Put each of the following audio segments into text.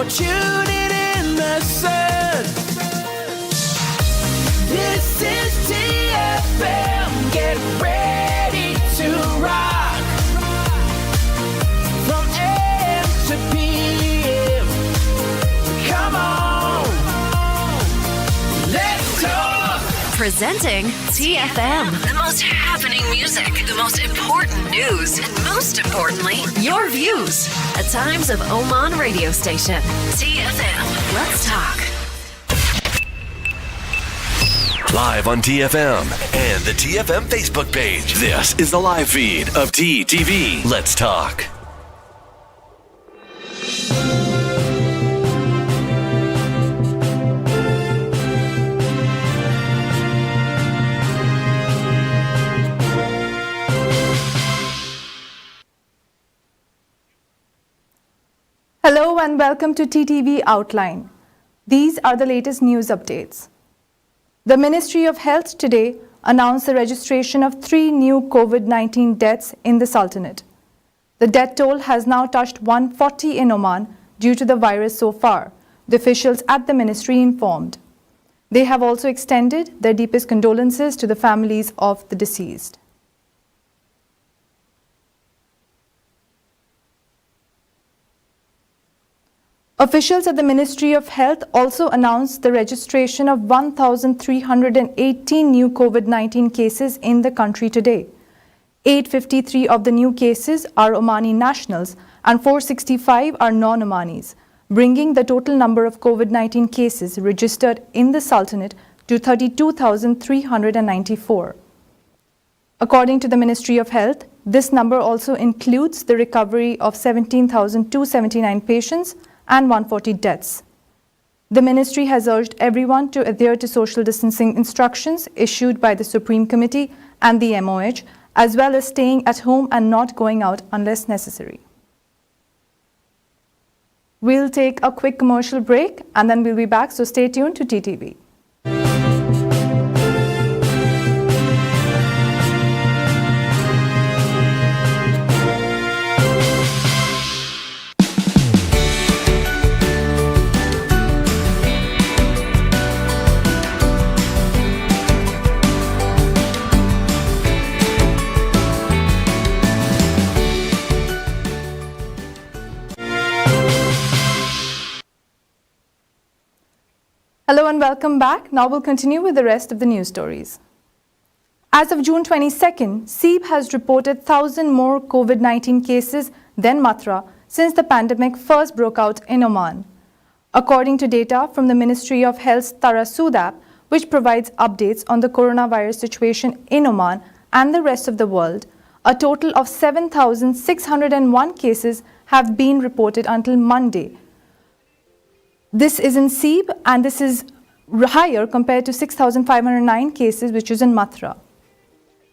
tuning in the sun. This is TFM. Get ready to rock. From AM to PM. Come on. Let's talk. Presenting TFM. The most happening music, the most important news, and most importantly, your views. At Times of Oman radio station. TFM. Let's talk. Live on TFM and the TFM Facebook page. This is the live feed of TTV. Let's talk. Hello and welcome to TTV Outline. These are the latest news updates. The Ministry of Health today announced the registration of 3 new COVID-19 deaths in the Sultanate. The death toll has now touched 140 in Oman due to the virus so far, the officials at the ministry informed. They have also extended their deepest condolences to the families of the deceased. Officials at the Ministry of Health also announced the registration of 1,318 new COVID-19 cases in the country today. 853 of the new cases are Omani nationals and 465 are non-Omanis, bringing the total number of COVID-19 cases registered in the Sultanate to 32,394. According to the Ministry of Health, this number also includes the recovery of 17,279 patients and 140 deaths. The ministry has urged everyone to adhere to social distancing instructions issued by the Supreme Committee and the MOH, as well as staying at home and not going out unless necessary. We'll take a quick commercial break and then we'll be back, so stay tuned to TTV. Hello and welcome back. Now we'll continue with the rest of the news stories. As of June 22nd, Seeb has reported 1,000 more COVID-19 cases than Mathura since the pandemic first broke out in Oman. According to data from the Ministry of Health's Tarasood app, which provides updates on the coronavirus situation in Oman and the rest of the world, a total of 7,601 cases have been reported until Monday. This is in Seeb and this is higher compared to 6,509 cases which is in Mathura.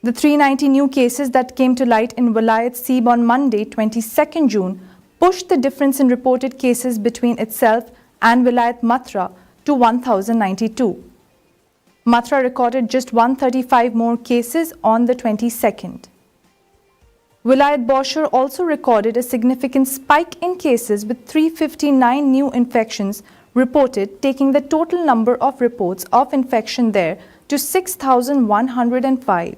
The 390 new cases that came to light in Vilayat Seeb on Monday, 22nd June, pushed the difference in reported cases between itself and Vilayat Mathura to 1,092. Mathura recorded just 135 more cases on the 22nd. Vilayat Boshar also recorded a significant spike in cases with 359 new infections reported, taking the total number of reports of infection there to 6,105.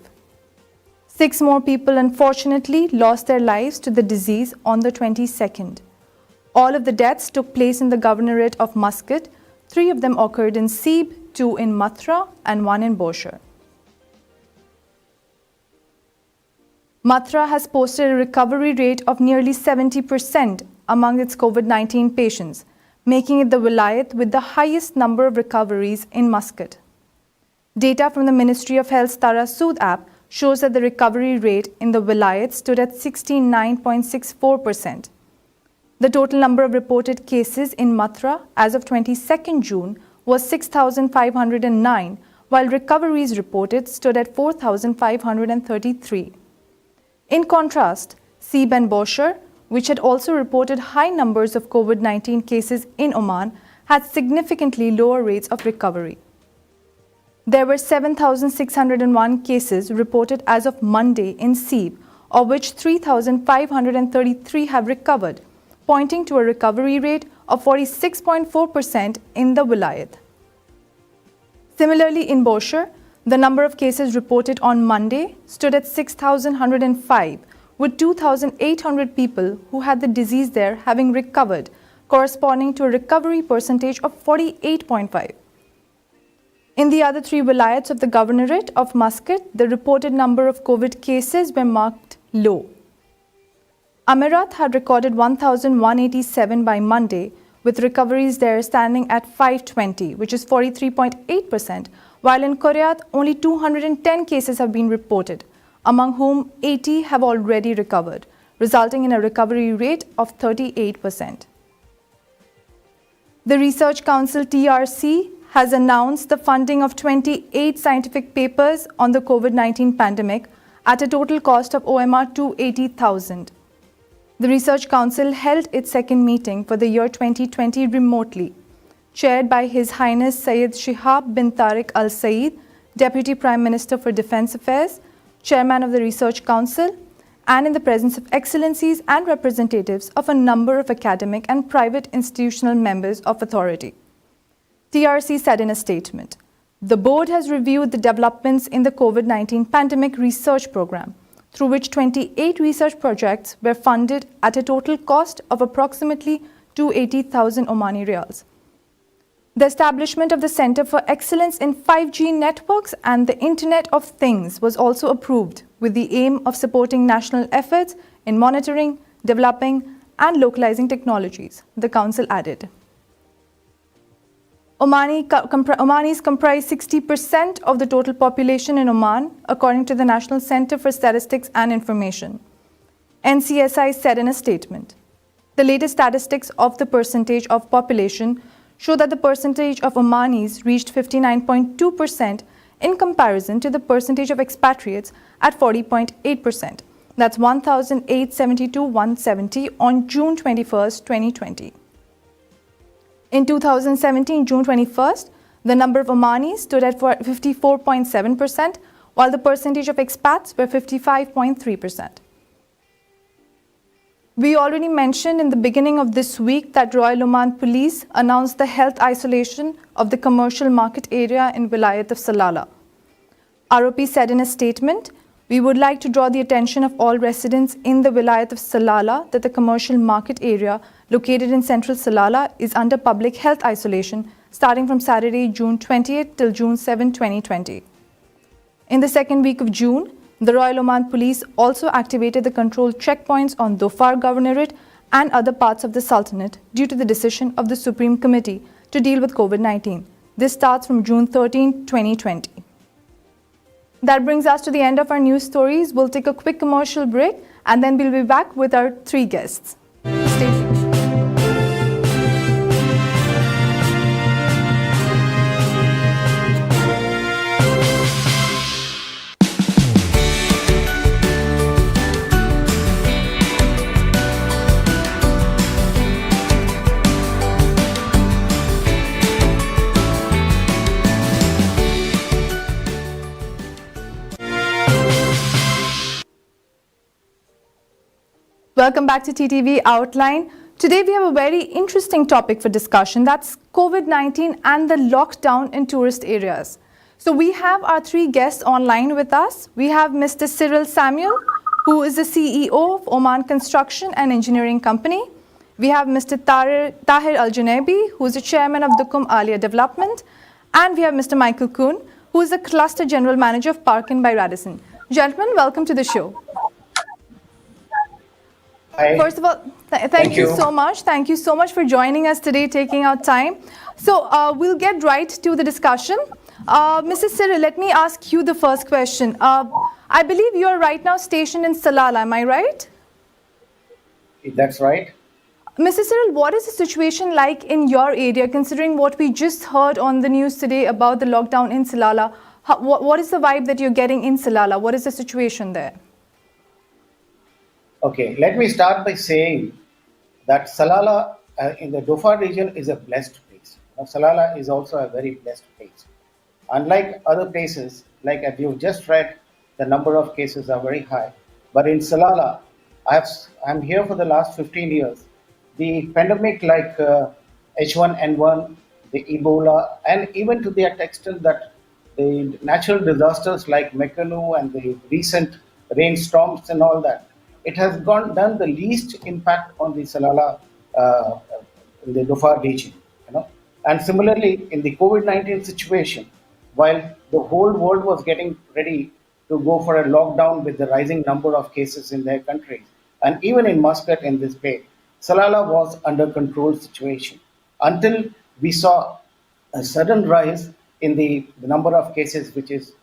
6 more people unfortunately lost their lives to the disease on the 22nd. All of the deaths took place in the Governorate of Muscat. 3 of them occurred in Seeb, 2 in Mathura and 1 in Boshar. Mathura has posted a recovery rate of nearly 70% among its COVID-19 patients, making it the Vilayat with the highest number of recoveries in Muscat. Data from the Ministry of Health's Tarasood app shows that the recovery rate in the Vilayat stood at 69.64%. The total number of reported cases in Mathura as of 22nd June was 6,509, while recoveries reported stood at 4,533. In contrast, Seeb and Boshar, which had also reported high numbers of COVID-19 cases in Oman, had significantly lower rates of recovery. There were 7,601 cases reported as of Monday in Seeb, of which 3,533 have recovered, pointing to a recovery rate of 46.4% in the Vilayat. Similarly, in Boshar, the number of cases reported on Monday stood at 6,105, with 2,800 people who had the disease there having recovered, corresponding to a recovery percentage of 48.5%. In the other three vilayats of the Governorate of Muscat, the reported number of COVID cases were marked low. Amirat had recorded 1,187 by Monday, with recoveries there standing at 520, which is 43.8%, while in Koryat only 210 cases have been reported, among whom 80 have already recovered, resulting in a recovery rate of 38%. The Research Council TRC has announced the funding of 28 scientific papers on the COVID-19 pandemic at a total cost of OMR 280,000. The Research Council held its second meeting for the year 2020 remotely, chaired by His Highness Syed Shihab bin Tariq Al Saeed, Deputy Prime Minister for Defence Affairs, Chairman of the Research Council, and in the presence of excellencies and representatives of a number of academic and private institutional members of authority. TRC said in a statement, "The board has reviewed the developments in the COVID-19 pandemic research program, through which 28 research projects were funded at a total cost of approximately 280,000 Omani Riyals. The establishment of the Center for Excellence in 5G Networks and the Internet of Things was also approved with the aim of supporting national efforts in monitoring, developing, and localizing technologies," the Council added. Omanis comprise 60% of the total population in Oman, according to the National Center for Statistics and Information. NCSI said in a statement, "The latest statistics of the percentage of population show that the percentage of Omanis reached 59.2% in comparison to the percentage of expatriates at 40.8%. That's 1,872,170 on June 21st, 2020. In 2017, June 21st, the number of Omanis stood at 54.7%, while the percentage of expats were 55.3%. We already mentioned in the beginning of this week that Royal Oman Police announced the health isolation of the commercial market area in Vilayat of Salalah. ROP said in a statement, "We would like to draw the attention of all residents in the Vilayat of Salalah that the commercial market area located in central Salalah is under public health isolation starting from Saturday, June 20th till June 7, 2020. In the second week of June, the Royal Oman Police also activated the control checkpoints on Dhofar Governorate and other parts of the Sultanate due to the decision of the Supreme Committee to deal with COVID-19. This starts from June 13, 2020. That brings us to the end of our news stories. We'll take a quick commercial break and then we'll be back with our three guests. Stay tuned. Welcome back to TTV Outline. Today we have a very interesting topic for discussion. That's COVID-19 and the lockdown in tourist areas. So we have our three guests online with us. We have Mr. Cyril Samuel, who is the CEO of Oman Construction and Engineering Company. We have Mr. Tahir Al-Junabi, who is the chairman of Dukum Alia Development. And we have Mr. Michael Kuhn, who is the cluster general manager of Parkin by Radisson. Gentlemen, welcome to the show. Hi. First of all, thank you so much. Thank you so much for joining us today, taking out time. So we'll get right to the discussion. Mrs. Cyril, let me ask you the first question. I believe you are right now stationed in Salalah, am I right? That's right. Mrs. Cyril, what is the situation like in your area, considering what we just heard on the news today about the lockdown in Salalah? What is the vibe that you're getting in Salalah? What is the situation there? Okay, let me start by saying that Salalah in the Dhofar region is a blessed place. Now, Salalah is also a very blessed place. Unlike other places, like as you've just read, the number of cases are very high. But in Salalah, I'm here for the last 15 years. The pandemic, like H1N1, the Ebola, and even to the extent that the natural disasters like Mekanu and the recent rainstorms and all that, it has done the least impact on the Salalah in the Dhofar region. You know, and similarly in the COVID-19 situation, while the whole world was getting ready to go for a lockdown with the rising number of cases in their countries, and even in Muscat in this bay, Salalah was under control situation until we saw a sudden rise in the number of cases which is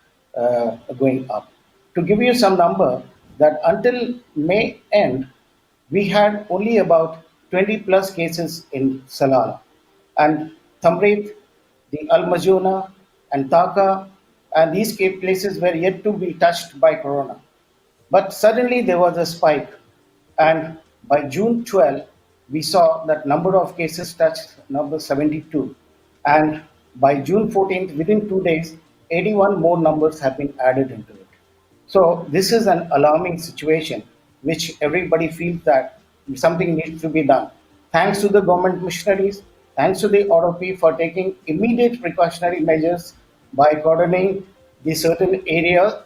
going up. To give you some number, that until May end, we had only about 20 plus cases in Salalah. And Tamrit, the Al Majuna, and Taka, and these places were yet to be touched by corona. But suddenly there was a spike, and by June 12, we saw that number of cases touched number 72. And by June 14th, within 2 days, 81 more numbers have been added into it. So this is an alarming situation, which everybody feels that something needs to be done. Thanks to the government missionaries, thanks to the ROP for taking immediate precautionary measures by cordoning the certain area,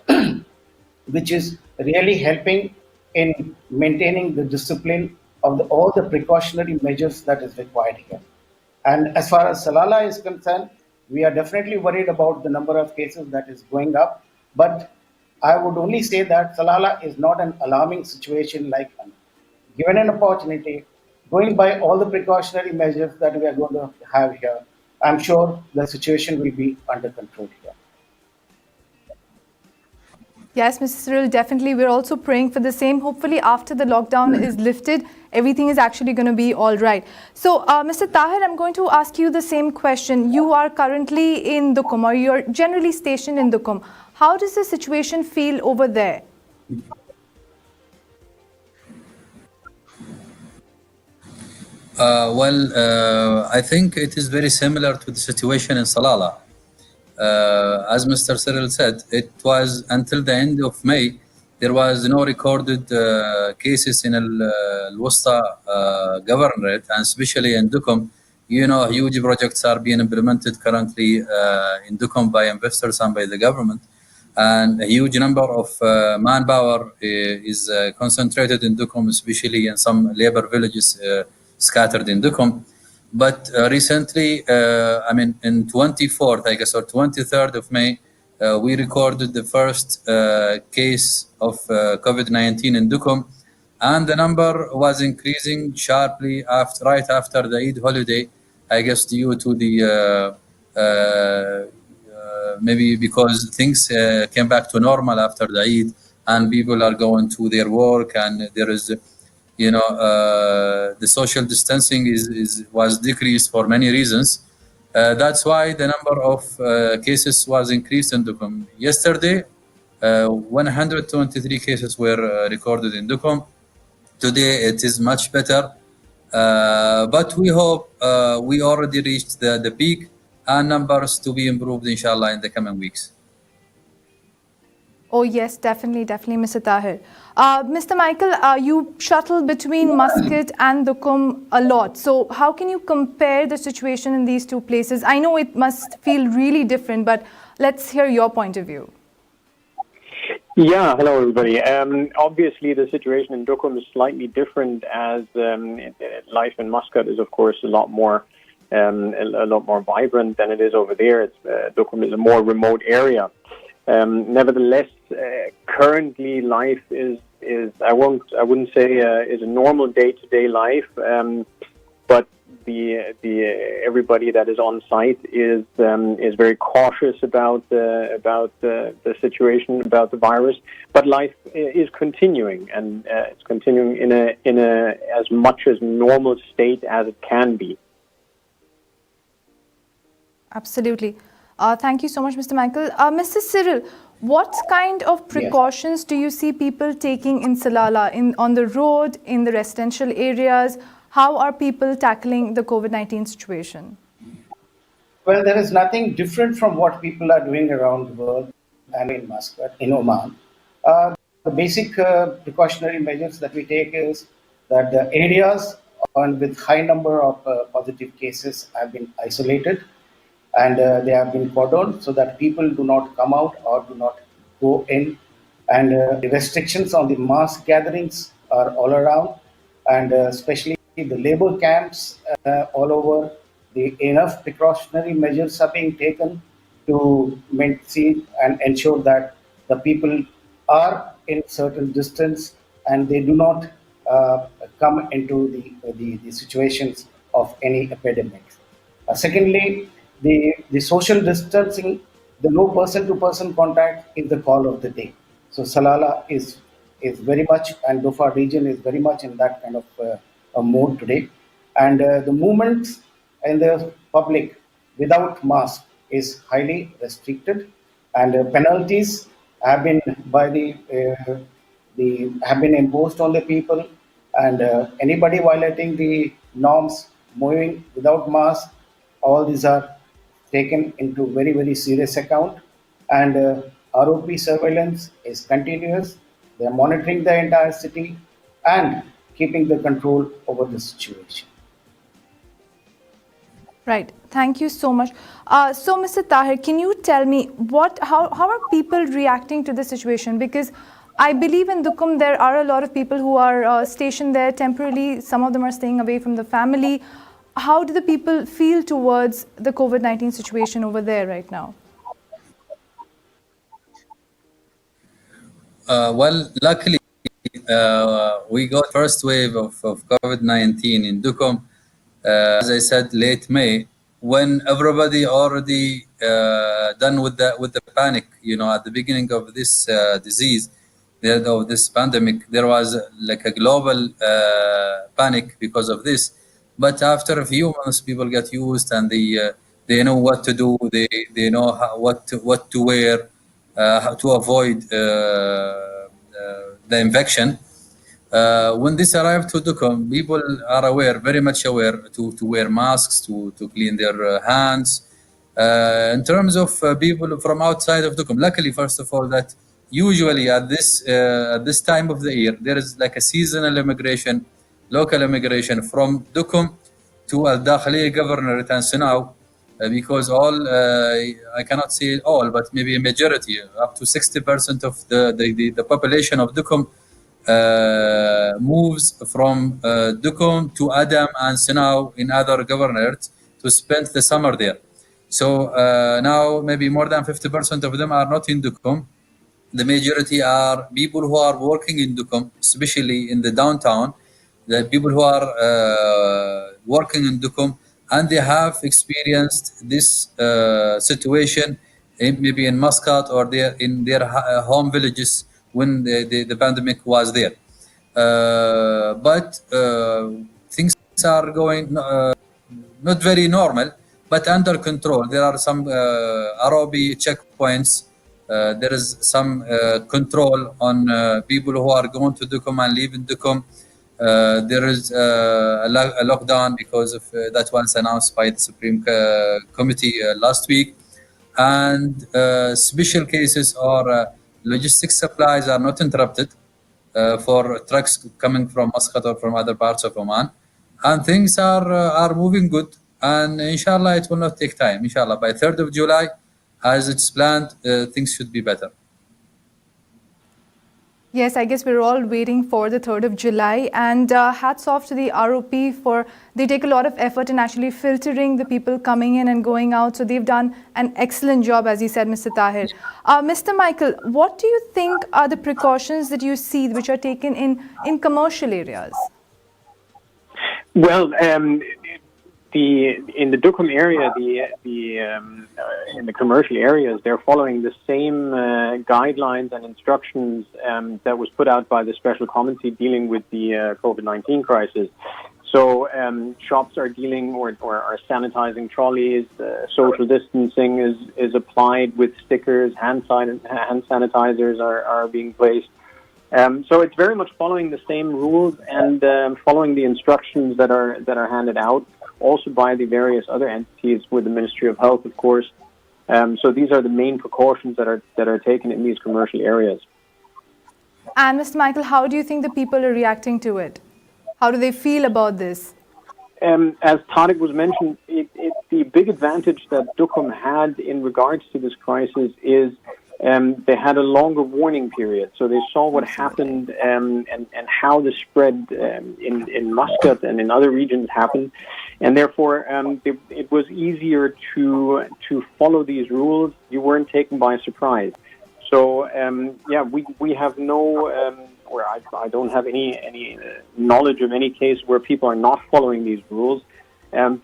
which is really helping in maintaining the discipline of all the precautionary measures that is required here. And as far as Salalah is concerned, we are definitely worried about the number of cases that is going up. But I would only say that Salalah is not an alarming situation like given an opportunity, going by all the precautionary measures that we are going to have here, I'm sure the situation will be under control here. Yes, Mr. Cyril, definitely. We're also praying for the same. Hopefully, after the lockdown is lifted, everything is actually going to be all right. So, Mr. Tahir, I'm going to ask you the same question. You are currently in Dukum, or you're generally stationed in Dukum. How does the situation feel over there? I think it is very similar to the situation in Salalah. As Mr. Cyril said, it was until the end of May, there was no recorded cases in Al-Wusta governorate, and especially in Dukum. You know, huge projects are being implemented currently in Dukum by investors and by the government. And a huge number of manpower is concentrated in Dukum, especially in some labor villages scattered in Dukum. But recently, I mean, in 24th, I guess, or 23rd of May, we recorded the first case of COVID-19 in Dukum, and the number was increasing sharply right after the Eid holiday, I guess due to the maybe because things came back to normal after the Eid, and people are going to their work, and there is, you know, the social distancing was decreased for many reasons. That's why the number of cases was increased in Dukum. Yesterday, 123 cases were recorded in Dukum. Today, it is much better. But we hope we already reached the peak, and numbers to be improved, inshallah, in the coming weeks. Oh, yes, definitely, Mr. Tahir. Mr. Michael, you shuttle between Muscat and Dukum a lot. So how can you compare the situation in these two places? I know it must feel really different, but let's hear your point of view. Yeah, hello everybody. Obviously, the situation in Dukum is slightly different, as life in Muscat is, of course, a lot more vibrant than it is over there. Dukum is a more remote area. Nevertheless, currently life is I wouldn't say is a normal day-to-day life, but the everybody that is on site is very cautious about the situation, about the virus. But life is continuing, and it's continuing in a as much as normal state as it can be. Absolutely. Thank you so much, Mr. Michael. Mr. Cyril, what kind of precautions do you see people taking in Salalah, on the road, in the residential areas? How are people tackling the COVID-19 situation? Well, there is nothing different from what people are doing around the world. I mean, Muscat, in Oman. The basic precautionary measures that we take is that the areas and with high number of positive cases have been isolated, and they have been cordoned so that people do not come out or do not go in. And the restrictions on the mass gatherings are all around, and especially the labor camps all over. The enough precautionary measures are being taken to see and ensure that the people are in certain distance and they do not come into the situations of any epidemics. Secondly, the social distancing, the no person-to-person contact is the call of the day. So Salala is very much, and Dhofar region is very much in that kind of a mode today. And the movements in the public without mask is highly restricted, and penalties have been by the have been imposed on the people, and anybody violating the norms, moving without mask, all these are taken into very serious account, and ROP surveillance is continuous. They are monitoring the entire city and keeping the control over the situation. Right. Thank you so much. So, Mr. Tahir, can you tell me how are people reacting to the situation? Because I believe in Dukum there are a lot of people who are stationed there temporarily. Some of them are staying away from the family. How do the people feel towards the COVID-19 situation over there right now? Well, luckily, we got first wave of COVID-19 in Dukum, as I said, late May, when everybody already done with the panic. At the beginning of this disease, of this pandemic, there was like a global panic because of this. But after a few months, people get used and they know what to do. They know what to wear, how to avoid the infection. When this arrived to Dukum, people are aware, very much aware, to wear masks, to clean their hands. In terms of people from outside of Dukum, luckily, first of all, that usually at this time of the year, there is like a seasonal immigration, local immigration from Dukum to Al Dakhli Governorate and Sinau, because I cannot say all, but maybe a majority, up to 60% of the population of Dukum moves from Dukum to Adam and Sinau in other governorates to spend the summer there. So now maybe more than 50% of them are not in Dukum. The majority are people who are working in Dukum, especially in the downtown. The people who are working in Dukum, and they have experienced this situation maybe in Muscat or in their home villages when the pandemic was there. But things are going not very normal, but under control. There are some ROB checkpoints. There is some control on people who are going to Dukum and leaving Dukum. There is a lockdown because of that was announced by the Supreme Committee last week. And special cases or logistics supplies are not interrupted for trucks coming from Muscat or from other parts of Oman. And things are moving good. And inshallah, it will not take time. Inshallah, by 3rd of July, as it's planned, things should be better. Yes, I guess we're all waiting for the 3rd of July, and hats off to the ROP for they take a lot of effort in actually filtering the people coming in and going out. So they've done an excellent job, as you said, Mr. Tahir. Mr. Michael, what do you think are the precautions that you see which are taken in commercial areas? Well, in the Dukum area, in the commercial areas, they're following the same guidelines and instructions that was put out by the special committee dealing with the COVID-19 crisis. So shops are dealing or are sanitizing trolleys. Social distancing is applied with stickers. Hand sanitizers are being placed. So it's very much following the same rules and following the instructions that are handed out, also by the various other entities with the Ministry of Health, of course. So these are the main precautions that are taken in these commercial areas. And Mr. Michael, how do you think the people are reacting to it? How do they feel about this? As Tariq was mentioned, the big advantage that Duqm had in regards to this crisis is they had a longer warning period. So they saw what happened and how the spread in Muscat and in other regions happened. And therefore, it was easier to follow these rules. You weren't taken by surprise. So, we have no... where I don't have any knowledge of any case where people are not following these rules,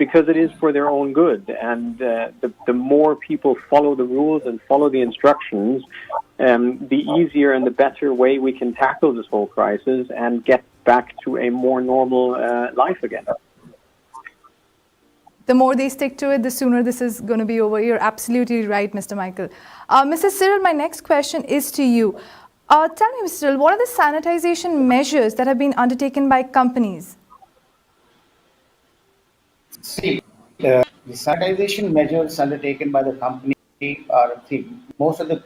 because it is for their own good. And the more people follow the rules and follow the instructions, the easier and the better way we can tackle this whole crisis and get back to a more normal life again. The more they stick to it, the sooner this is going to be over. You're absolutely right, Mr. Michael. Mrs. Cyril, my next question is to you. Tell me, Mr. Cyril, what are the sanitization measures that have been undertaken by companies? See, the sanitization measures undertaken by the company are, most of the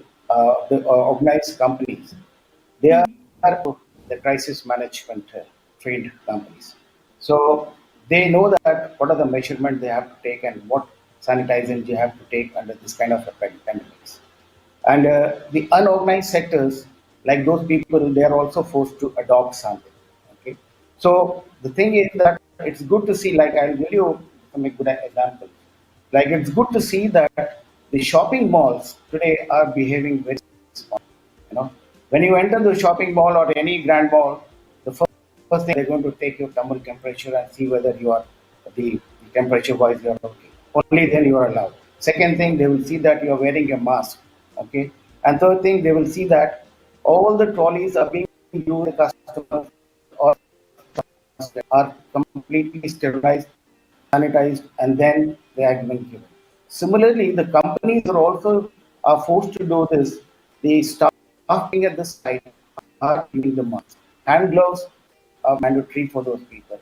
organized companies, they are the crisis management trained companies. So they know that what are the measurements they have to take and what sanitizing you have to take under this kind of pandemics. And the unorganized sectors, like those people, they are also forced to adopt something. Okay, so the thing is that it's good to see. Like I'll give you some good example. Like it's good to see that the shopping malls today are behaving very smart. When you enter the shopping mall or any grand mall, the first thing they're going to take your thermal temperature and see whether you are the temperature wise you are okay. Only then you are allowed. Second thing, they will see that you are wearing a mask. Okay, and third thing, they will see that all the trolleys are being used, the customers or are completely sterilized, sanitized, and then they are given. Similarly, the companies are forced to do this. The staffing at the site are using the mask. Hand gloves are mandatory for those people.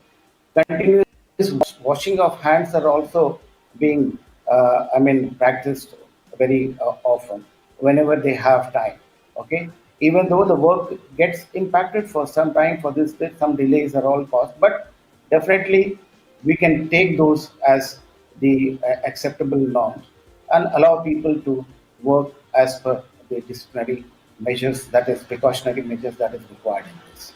Continuous washing of hands are also being, practiced very often whenever they have time. Okay, even though the work gets impacted for some time for this, some delays are all caused, but definitely we can take those as the acceptable norms and allow people to work as per the disciplinary measures, that is precautionary measures that is required in this.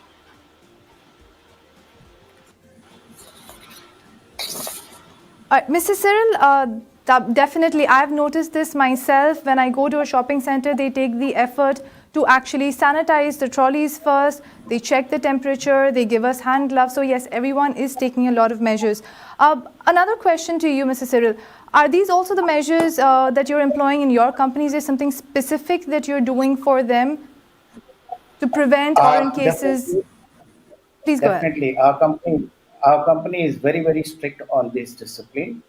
Mrs. Cyril, definitely, I've noticed this myself. When I go to a shopping center, they take the effort to actually sanitize the trolleys first. They check the temperature. They give us hand gloves. So yes, everyone is taking a lot of measures. Another question to you, Mrs. Cyril. Are these also the measures that you're employing in your companies? Is there something specific that you're doing for them to prevent or in cases? Please go ahead. Definitely. Our company is very, very strict on this discipline.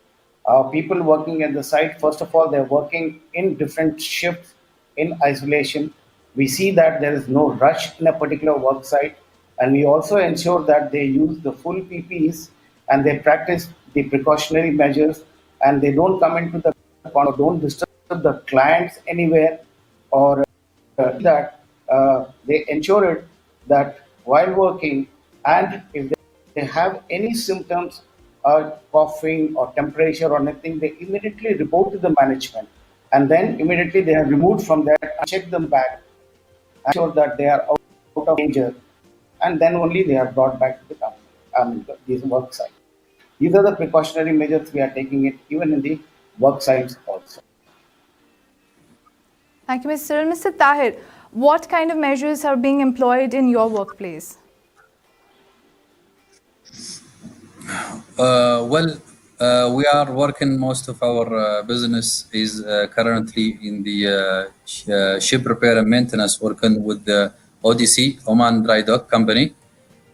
People working at the site, first of all, they're working in different shifts in isolation. We see that there is no rush in a particular work site, and we also ensure that they use the full PPEs and they practice the precautionary measures, and they don't come into the corner, don't disturb the clients anywhere, or that they ensure it that while working, and if they have any symptoms or coughing or temperature or anything, they immediately report to the management, and then immediately they are removed from there and check them back, ensure that they are out of danger, and then only they are brought back to the company, these work sites. These are the precautionary measures we are taking it even in the work sites also. Thank you, Mr. Cyril. Mr. Tahir, what kind of measures are being employed in your workplace? We are working, most of our business is currently in the ship repair and maintenance, working with the ODC, Oman Dry Dock Company.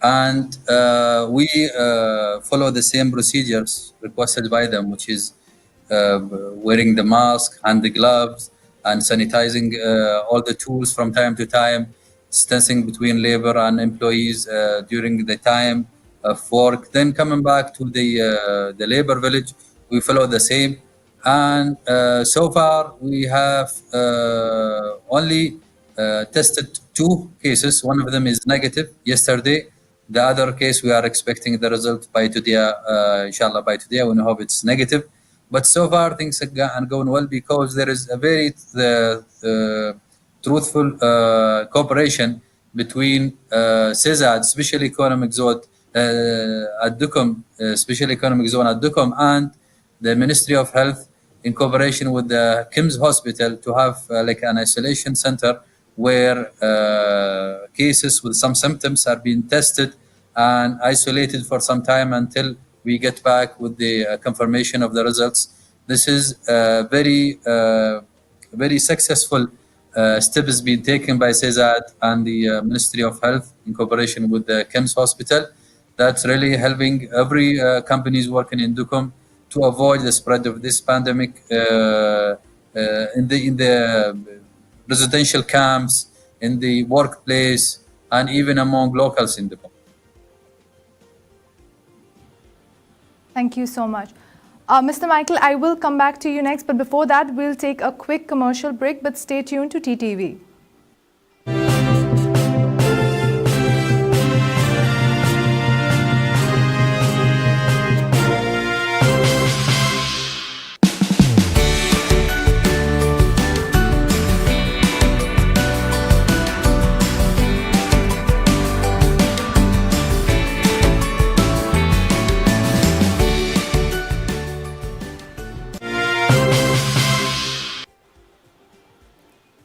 And we follow the same procedures requested by them, which is wearing the mask and the gloves and sanitizing all the tools from time to time, distancing between labor and employees during the time of work. Then coming back to the labor village, we follow the same. And so far, we have only tested 2 cases. One of them is negative yesterday. The other case, we are expecting the result by today, inshallah by today. We hope it's negative. But so far, things are going well because there is a very truthful cooperation between CESAD, Special Economic Zone at Duqm, Special Economic Zone at Duqm, and the Ministry of Health in cooperation with the KIMS Hospital to have like an isolation center where cases with some symptoms are being tested and isolated for some time until we get back with the confirmation of the results. This is very successful steps being taken by CESAD and the Ministry of Health in cooperation with the KIMS Hospital. That's really helping every companies working in Duqm to avoid the spread of this pandemic in the residential camps, in the workplace, and even among locals in Duqm. Thank you so much. Mr. Michael, I will come back to you next, but before that, we'll take a quick commercial break, but stay tuned to TTV.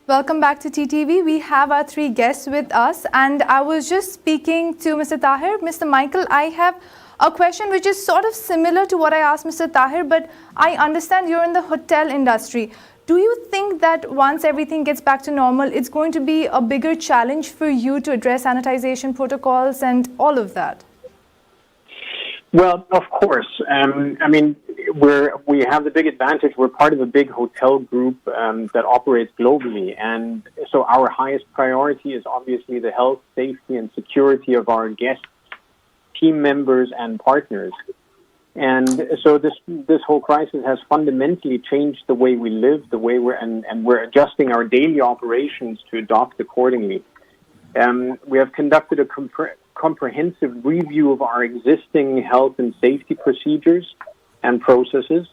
Welcome back to TTV. We have our three guests with us, and I was just speaking to Mr. Tahir. Mr. Michael, I have a question which is sort of similar to what I asked Mr. Tahir, but I understand you're in the hotel industry. Do you think that once everything gets back to normal, it's going to be a bigger challenge for you to address sanitization protocols and all of that? Well, of course. I mean, we have the big advantage. We're part of a big hotel group that operates globally, and so our highest priority is obviously the health, safety, and security of our guests, team members, and partners. And so this whole crisis has fundamentally changed the way we live, the way we're adjusting our daily operations to adopt accordingly. We have conducted a comprehensive review of our existing health and safety procedures and processes,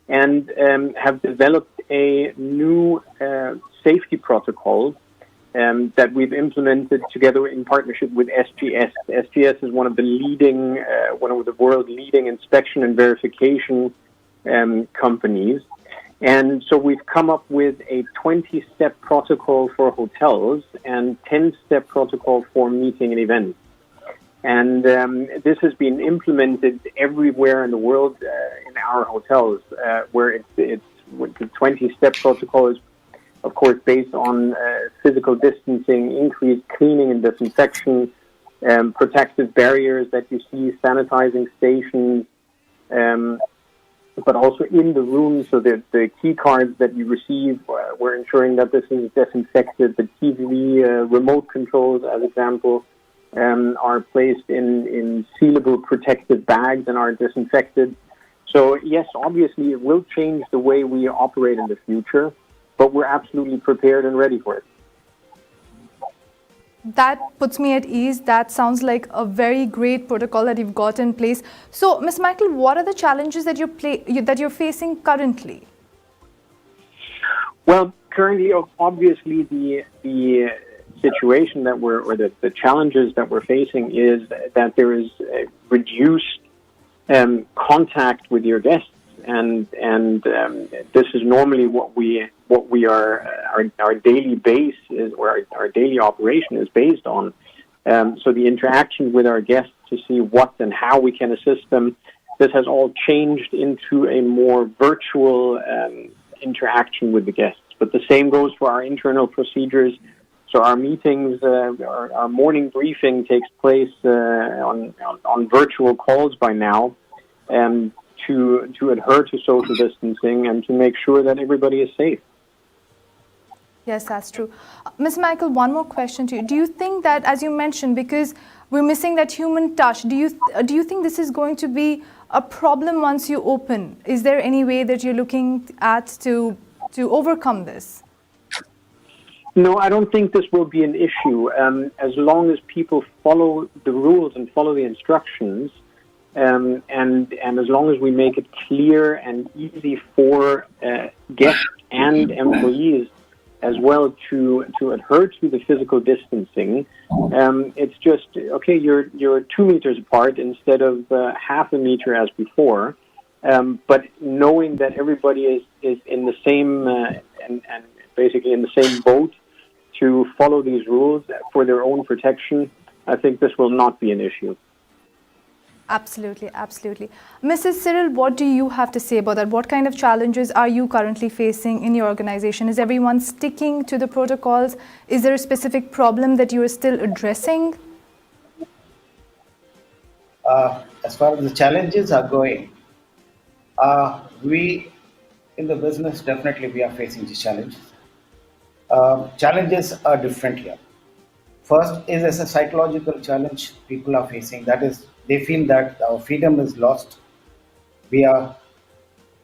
and have developed a new safety protocol that we've implemented together in partnership with SGS. SGS is one of the world leading inspection and verification companies. And so we've come up with a 20-step protocol for hotels and 10-step protocol for meeting and events. And this has been implemented everywhere in the world in our hotels, where the 20-step protocol is, of course, based on physical distancing, increased cleaning and disinfection, protective barriers that you see, sanitizing stations, but also in the room. So the key cards that you receive, we're ensuring that this is disinfected. The TV remote controls, as example, are placed in sealable protective bags and are disinfected. So yes, obviously it will change the way we operate in the future, but we're absolutely prepared and ready for it. That puts me at ease. That sounds like a very great protocol that you've got in place. So, Ms. Michael, what are the challenges that you're facing currently? Well, currently, obviously, the situation that the challenges that we're facing is that there is a reduced contact with your guests, and this is normally what we are our daily base is, where our daily operation is based on. So the interaction with our guests to see what and how we can assist them, this has all changed into a more virtual interaction with the guests. But the same goes for our internal procedures. So our meetings, our morning briefing takes place on virtual calls by now, to adhere to social distancing and to make sure that everybody is safe. Yes, that's true. Ms. Michael, one more question to you. Do you think that, as you mentioned, because we're missing that human touch, do you think this is going to be a problem once you open? Is there any way that you're looking at to overcome this? No, I don't think this will be an issue. As long as people follow the rules and follow the instructions, and as long as we make it clear and easy for guests and employees as well to adhere to the physical distancing, it's just okay. You're 2 meters apart instead of half a meter as before. But knowing that everybody is in the same and basically in the same boat to follow these rules for their own protection, I think this will not be an issue. Absolutely, absolutely. Mrs. Cyril, what do you have to say about that? What kind of challenges are you currently facing in your organization? Is everyone sticking to the protocols? Is there a specific problem that you are still addressing? As far as the challenges are going, we in the business definitely we are facing these challenges. Challenges are different here. First is as a psychological challenge people are facing. That is, they feel that our freedom is lost. We are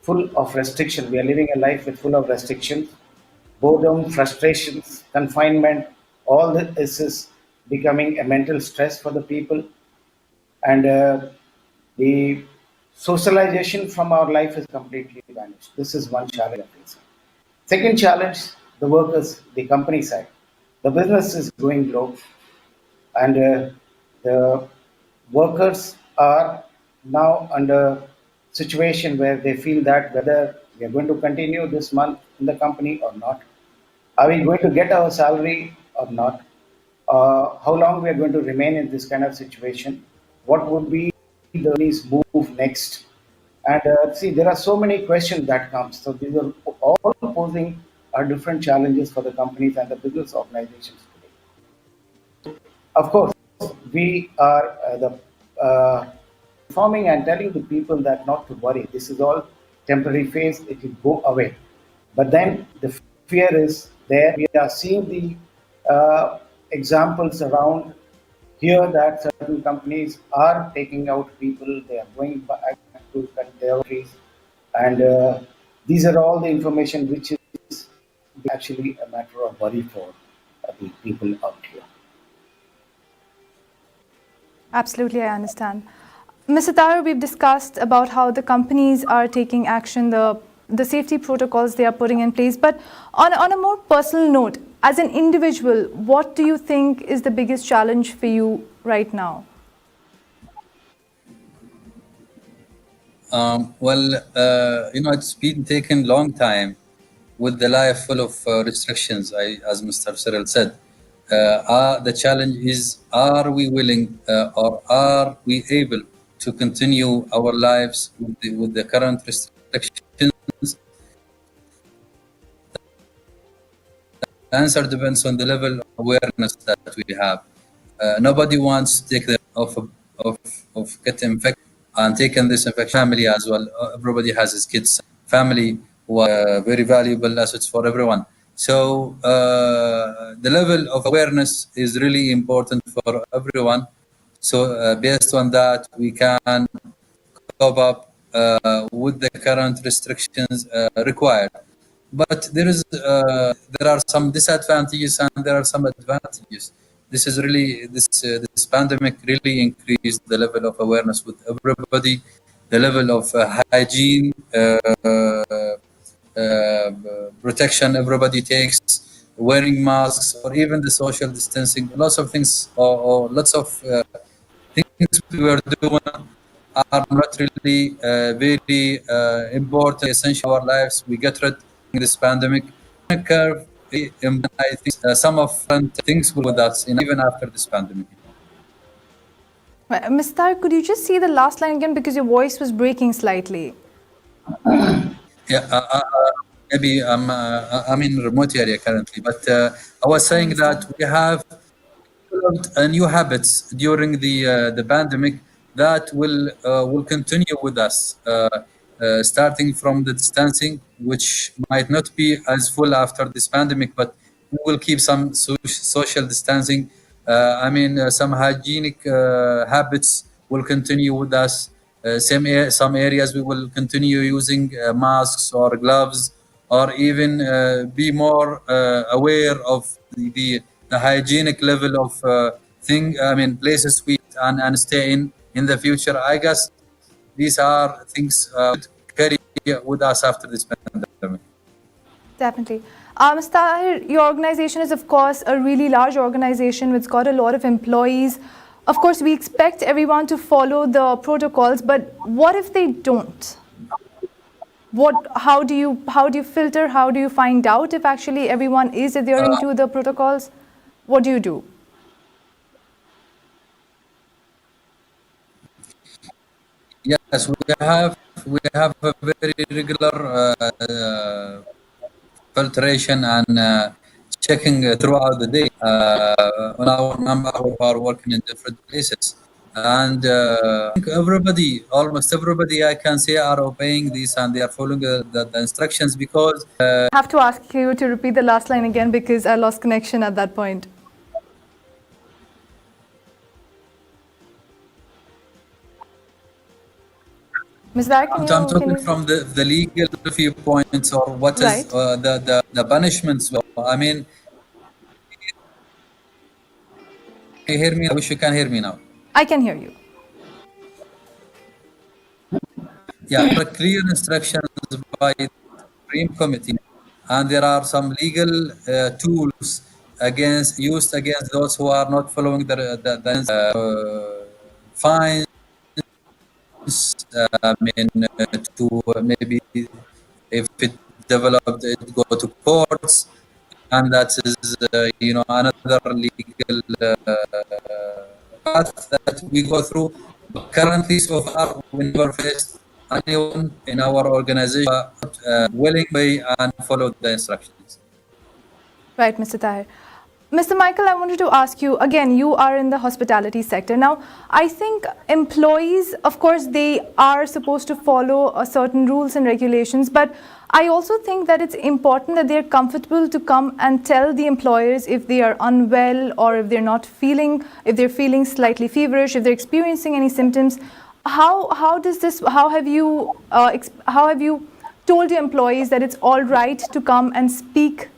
full of restriction. We are living a life with full of restrictions, boredom, frustrations, confinement. All this is becoming a mental stress for the people, and the socialization from our life is completely vanished. This is one challenge we are facing. Second challenge, the workers, the company side. The business is going low, and the workers are now under situation where they feel that whether we are going to continue this month in the company or not, are we going to get our salary or not, how long we are going to remain in this kind of situation, what would be the move next, and see, there are so many questions that comes. So these are all posing are different challenges for the companies and the business organizations today. Of course, we are informing and telling the people that not to worry. This is all temporary phase. It will go away. But then the fear is there. We are seeing the examples around here that certain companies are taking out people. They are going back to their countries. And these are all the information which is actually a matter of worry for the people out here. Absolutely, I understand. Mr. Tahir, we've discussed about how the companies are taking action, the safety protocols they are putting in place. But on a more personal note, as an individual, what do you think is the biggest challenge for you right now? It's been taking a long time with the life full of restrictions, as Mr. Cyril said. The challenge is, are we willing or are we able to continue our lives with the current restrictions? The answer depends on the level of awareness that we have. Nobody wants to take the of getting infected and taking this infection. Family as well. Everybody has his kids. Family who are very valuable assets for everyone. So the level of awareness is really important for everyone. So based on that, we can cope up with the current restrictions required. But there are some disadvantages and there are some advantages. This is really this pandemic really increased the level of awareness with everybody, the level of hygiene. Protection everybody takes, wearing masks, or even the social distancing. Lots of things, or lots of things we were doing are not really very important, essential to our lives. We get rid of this pandemic curve. I think some of things with us, even after this pandemic. Mr. Tahir, could you just see the last line again, because your voice was breaking slightly? Yeah, maybe I'm in a remote area currently, but I was saying that we have developed new habits during the pandemic that will continue with us, starting from the distancing, which might not be as full after this pandemic, but we will keep some social distancing. Some hygienic habits will continue with us. Some areas we will continue using masks or gloves or even be more aware of the hygienic level of places we and stay in the future. I guess these are things carry with us after this pandemic. Definitely. Mr. Tahir, your organization is, of course, a really large organization which got a lot of employees. Of course, we expect everyone to follow the protocols, but what if they don't? How do you filter? How do you find out if actually everyone is adhering to the protocols? What do you do? Yes, we have a very regular filtration and checking throughout the day on our number who are working in different places. And I think almost everybody, I can say, are obeying this and they are following the instructions because I have to ask you to repeat the last line again because I lost connection at that point. Ms. Dara, I'm talking from the legal viewpoints or what is Right. the punishments. I mean, can you hear me? I wish you can hear me now. I can hear you. Yeah, there are clear instructions by the Supreme Committee, and there are some legal tools used against those who are not following fines. To maybe if it developed, it go to courts, and that is another legal path that we go through. But currently, so far, we never faced anyone in our organization willing to and follow the instructions. Right, Mr. Tahir. Mr. Michael, I wanted to ask you, again, you are in the hospitality sector. Now, I think employees, of course, they are supposed to follow certain rules and regulations, but I also think that it's important that they're comfortable to come and tell the employers if they are unwell or if they're feeling slightly feverish, if they're experiencing any symptoms. How have you told your employees that it's all right to come and speak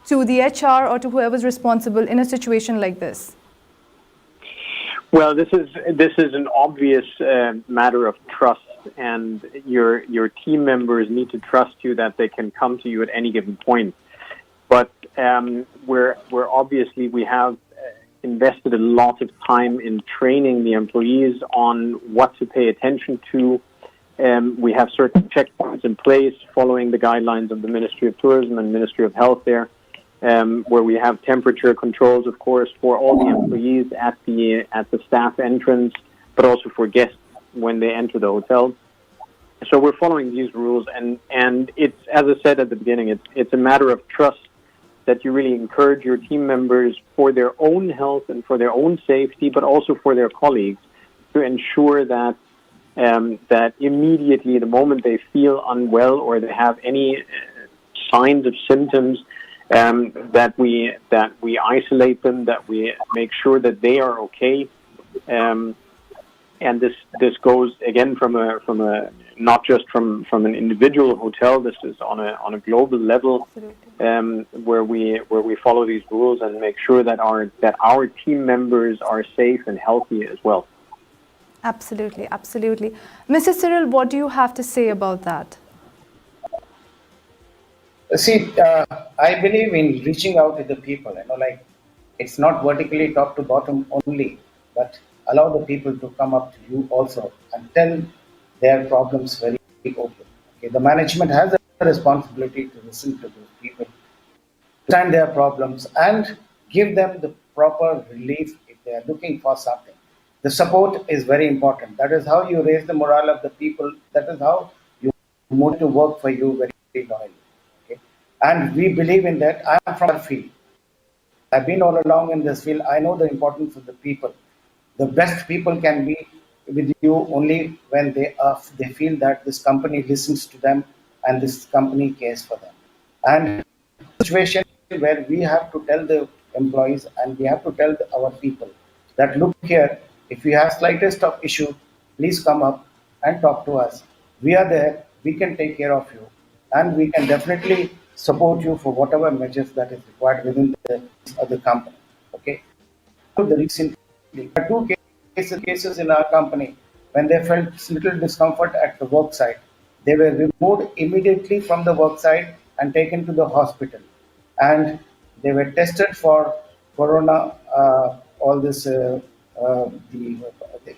to the HR or to whoever's responsible in a situation like this? Well, this is an obvious matter of trust, and your team members need to trust you that they can come to you at any given point. But we have invested a lot of time in training the employees on what to pay attention to. We have certain checkpoints in place following the guidelines of the Ministry of Tourism and Ministry of Health there. Where we have temperature controls, of course, for all the employees at the staff entrance, but also for guests when they enter the hotel. So we're following these rules, and it's, as I said at the beginning, it's a matter of trust that you really encourage your team members for their own health and for their own safety, but also for their colleagues, to ensure that that immediately, the moment they feel unwell or they have any signs of symptoms, that we isolate them, that we make sure that they are okay, and this goes again from a not just from an individual hotel. This is on a global level, where we follow these rules and make sure that our team members are safe and healthy as well. Absolutely, absolutely. Mr. Cyril, what do you have to say about that? See, I believe in reaching out to the people. It's not vertically top to bottom only, but allow the people to come up to you also and tell their problems very open. Okay, the management has a responsibility to listen to those people, understand their problems, and give them the proper relief if they are looking for something. The support is very important. That is how you raise the morale of the people. That is how you move to work for you very loyally. And we believe in that. I am from the field. I've been all along in this field. I know the importance of the people. The best people can be with you only when they feel that this company listens to them and this company cares for them. And the situation where we have to tell the employees and we have to tell our people that, look here, if you have slightest of issue, please come up and talk to us. We are there. We can take care of you. and we can definitely support you for whatever measures that is required within the company. Okay. The recent there are two cases in our company when they felt little discomfort at the work site. They were removed immediately from the work site and taken to the hospital, and they were tested for corona, all this the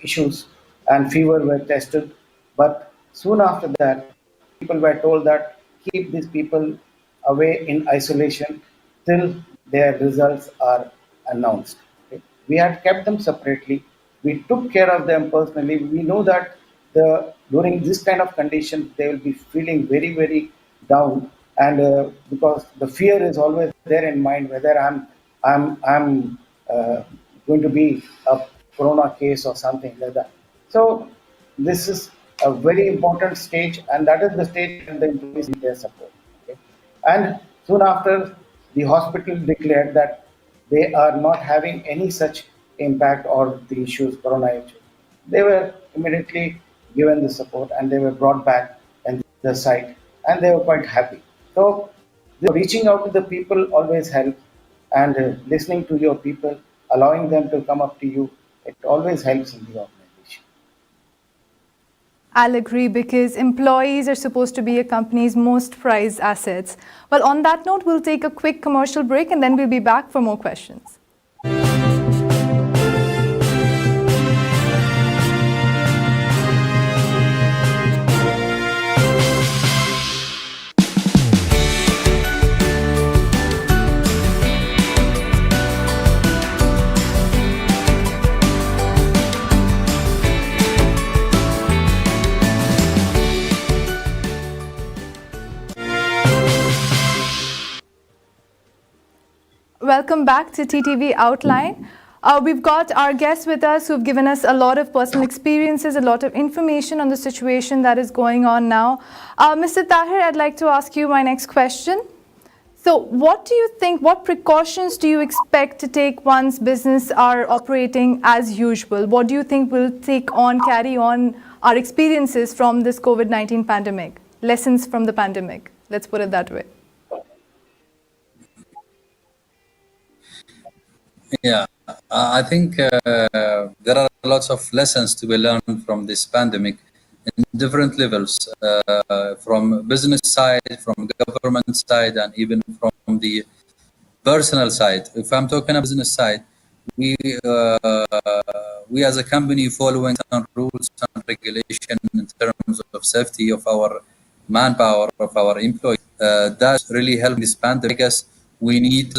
issues, and fever were tested. But soon after that, people were told that keep these people away in isolation till their results are announced. Okay. We had kept them separately. We took care of them personally. We know that during this kind of condition they will be feeling very down, and because the fear is always there in mind whether I'm going to be a corona case or something like that. So this is a very important stage, and that is the stage when the employees need their support. Okay? And soon after, the hospital declared that they are not having any such impact or the issues, corona issues. They were immediately given the support and they were brought back in the site, and they were quite happy. So reaching out to the people always helps, and listening to your people, allowing them to come up to you, it always helps in the organization. I'll agree, because employees are supposed to be a company's most prized assets. Well, on that note, we'll take a quick commercial break and then we'll be back for more questions. Welcome back to TTV Outline. We've got our guests with us who've given us a lot of personal experiences, a lot of information on the situation that is going on now. Mr. Tahir, I'd like to ask you my next question. So what do you think, what precautions do you expect to take once business are operating as usual? What do you think will carry on our experiences from this COVID-19 pandemic? Lessons from the pandemic, let's put it that way. Yeah, I think there are lots of lessons to be learned from this pandemic in different levels, from business side, from government side, and even from the personal side. If I'm talking about business side, we as a company following some rules and regulation in terms of safety of our manpower, of our employees. That really helped this pandemic. I guess we need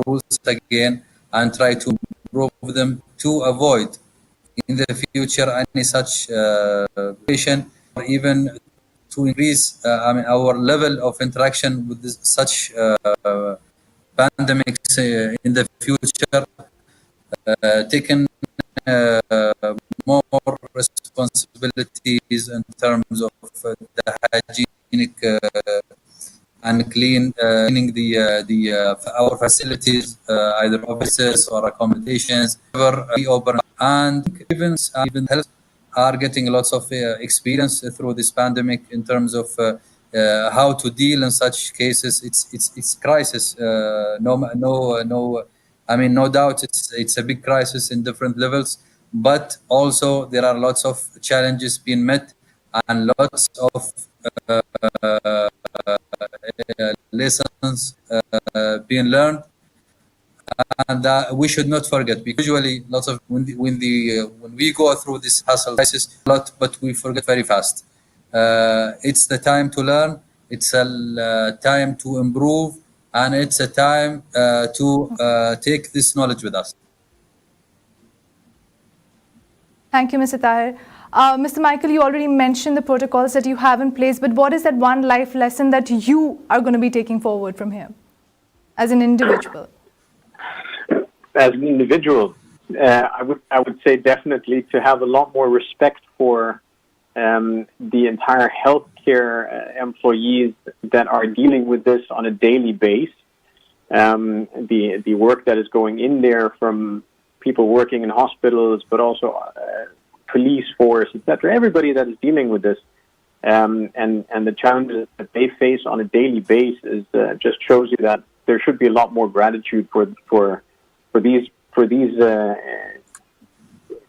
rules again and try to improve them to avoid in the future any such situation, or even to increase our level of interaction with such pandemics in the future, taking more responsibilities in terms of the hygienic and cleaning our facilities, either offices or accommodations, ever be open. And even health are getting lots of experience through this pandemic in terms of how to deal in such cases. It's crisis. No doubt it's a big crisis in different levels, but also there are lots of challenges being met and lots of lessons being learned, and we should not forget, because usually lots of when we go through this hassle crisis a lot, but we forget very fast. It's the time to learn, it's a time to improve, and it's a time to take this knowledge with us. Thank you, Mr. Tahir. Mr. Michael, you already mentioned the protocols that you have in place, but what is that one life lesson that you are going to be taking forward from here as an individual? As an individual, I would say definitely to have a lot more respect for the entire healthcare employees that are dealing with this on a daily basis. The work that is going in there from people working in hospitals, but also police force, etc. Everybody that is dealing with this, and the challenges that they face on a daily basis just shows you that there should be a lot more gratitude for these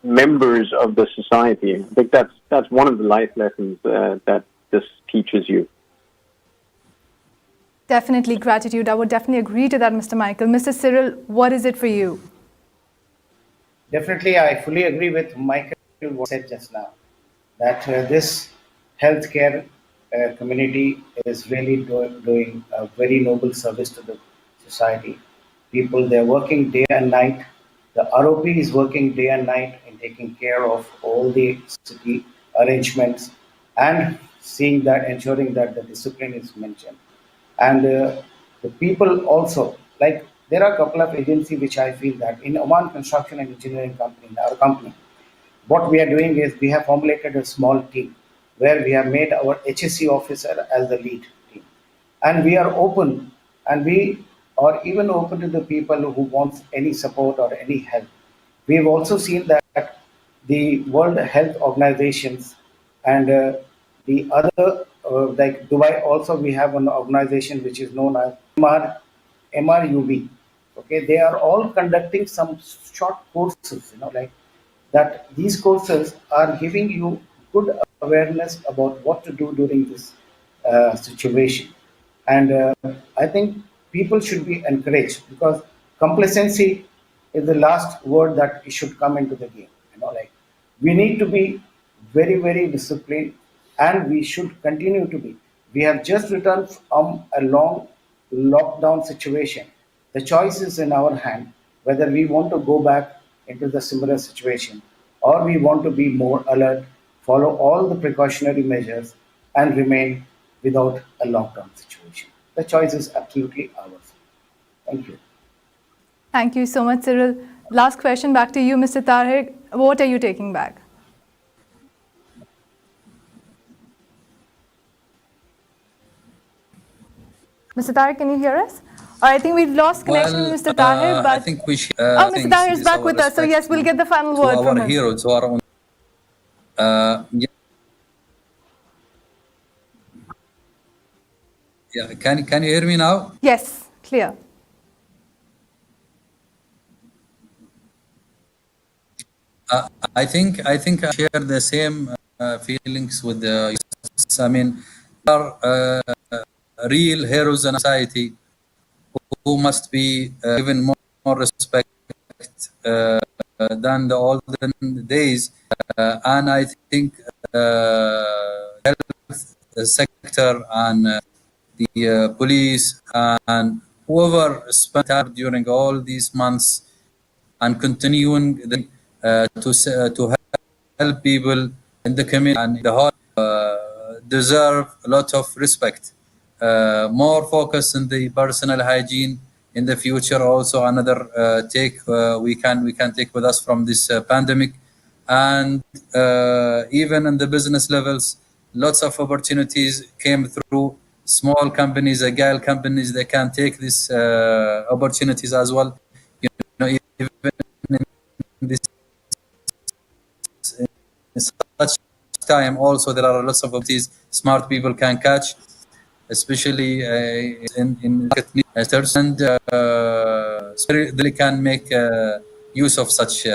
members of the society. I think that's one of the life lessons that this teaches you. Definitely gratitude. I would definitely agree to that, Mr. Michael. Mr. Cyril, what is it for you? Definitely, I fully agree with Michael what said just now, that this healthcare community is really doing a very noble service to the society. People, they're working day and night. The ROP is working day and night in taking care of all the city arrangements and seeing that, ensuring that the discipline is mentioned. And the people also, like there are a couple of agencies which I feel that in Oman Construction and Engineering Company, our company, what we are doing is we have formulated a small team where we have made our HSC officer as the lead team. And we are open, and we are even open to the people who want any support or any help. We've also seen that the World Health Organizations and the other, like Dubai, also we have an organization which is known as MRUB. Okay, they are all conducting some short courses, like that. These courses are giving you good awareness about what to do during this situation. And I think people should be encouraged, because complacency is the last word that should come into the game. Like we need to be very, very disciplined, and we should continue to be. We have just returned from a long lockdown situation. The choice is in our hand whether we want to go back into the similar situation, or we want to be more alert, follow all the precautionary measures, and remain without a lockdown situation. The choice is absolutely ours. Thank you. Thank you so much, Cyril. Last question back to you, Mr. Tahir. What are you taking back? Mr. Tahir, can you hear us? I think we've lost connection with Mr. Tahir, but I think we should. Mr. Tahir is back with us. So yes, we'll get the final word from him. Our heroes who are on. Yeah, can you hear me now? Yes, clear. I think I share the same feelings with the. I mean, there are real heroes in society who must be given more respect than the olden days, and I think health sector and the police and whoever spent time during all these months and continuing to help people in the community and in the whole deserve a lot of respect. More focus on the personal hygiene in the future. Also, another take we can take with us from this pandemic, and even in the business levels, lots of opportunities came through. Small companies, agile companies, they can take these opportunities as well. Even in this in such time, also there are lots of opportunities smart people can catch, especially in market sectors, and they can make use of such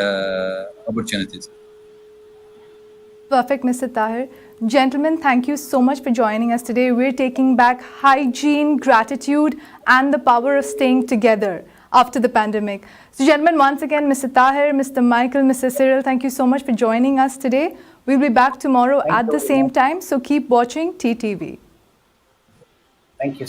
opportunities. Perfect, Mr. Tahir. Gentlemen, thank you so much for joining us today. We're taking back hygiene, gratitude, and the power of staying together after the pandemic. So, gentlemen, once again, Mr. Tahir, Mr. Michael, Mr. Cyril, thank you so much for joining us today. We'll be back tomorrow at the same time, so keep watching TTV. Thank you.